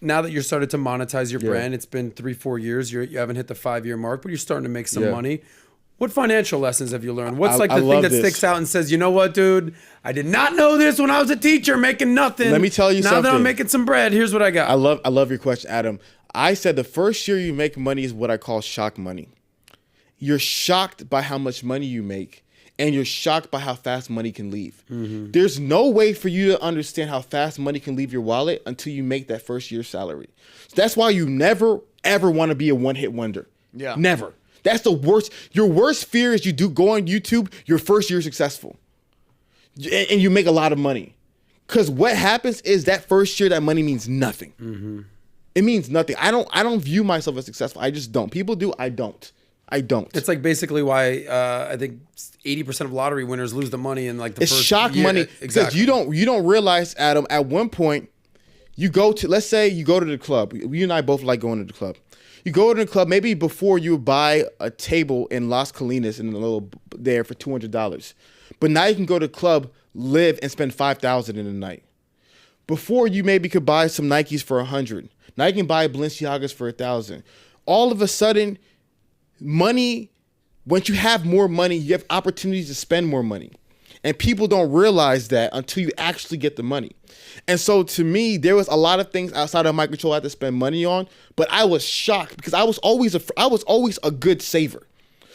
now that you're started to monetize your brand, it's been 3-4 years. You haven't hit the 5-year mark, but you're starting to make some money. What financial lessons have you learned? What's the thing that sticks out and says, you know what, dude? I did not know this when I was a teacher making nothing. Let me tell you something. Now that I'm making some bread, here's what I got. I love your question, Adam. I said the first year you make money is what I call shock money. You're shocked by how much money you make, and you're shocked by how fast money can leave. There's no way for you to understand how fast money can leave your wallet until you make that first year's salary. So that's why you never, ever want to be a one-hit wonder. Yeah. Never. That's the worst. Your worst fear is you go on YouTube, your first year successful, and you make a lot of money. Because what happens is that first year, that money means nothing. It means nothing. I don't view myself as successful. I just don't. People do. I don't. It's like basically why I think 80% of lottery winners lose the money in like the it's first shock year. money. Exactly. Because you don't realize, Adam, at one point, let's say you go to the club. You and I both like going to the club. You go to the club, maybe before you buy a table in Las Colinas in a little there for $200. But now you can go to the club, live, and spend $5,000 in a night. Before you maybe could buy some Nikes for $100. Now you can buy Balenciagas for $1,000. All of a sudden, money, once you have more money, you have opportunities to spend more money. And people don't realize that until you actually get the money. And so to me, there was a lot of things outside of my control I had to spend money on, but I was shocked because I was always a good saver.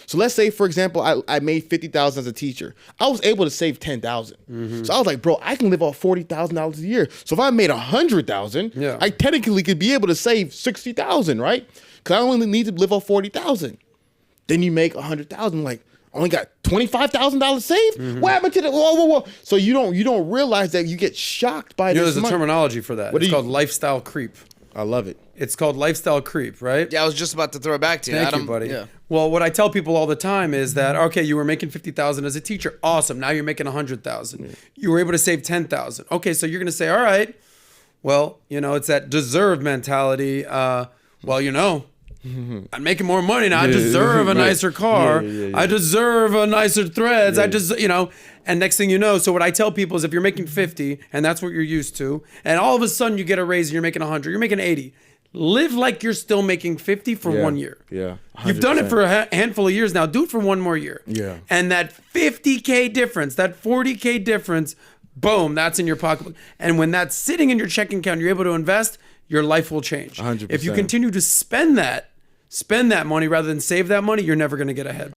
So let's say, for example, I made $50,000 as a teacher. I was able to save $10,000. So I was like, bro, I can live off $40,000 a year. So if I made $100,000, I technically could be able to save $60,000, right? Because I only need to live off $40,000. Then you make $100,000, like, only got $25,000 saved? What happened to the whoa? So you don't realize that you get shocked by this there's money. a terminology for that. It's called lifestyle creep. I love it. It's called lifestyle creep, right? Yeah, I was just about to throw it back to you, Thank Adam. you, buddy. Yeah. Well, what I tell people all the time is that, okay, you were making $50,000 as a teacher. Awesome. Now you're making $100,000. You were able to save $10,000. Okay, so you're going to say, all right, well, it's that deserve mentality. I'm making more money now. I deserve a nicer car. I deserve a nicer threads. And next thing you know, so what I tell people is if you're making 50 and that's what you're used to, and all of a sudden you get a raise and you're making 100, you're making 80. Live like you're still making 50 for 1 year. Yeah. 100%. You've done it for a handful of years now. Do it for one more year. Yeah. And that 50K difference, that 40K difference, boom, that's in your pocketbook. And when that's sitting in your checking account, you're able to invest, your life will change. 100%. If you continue to spend that money rather than save that money, you're never going to get ahead.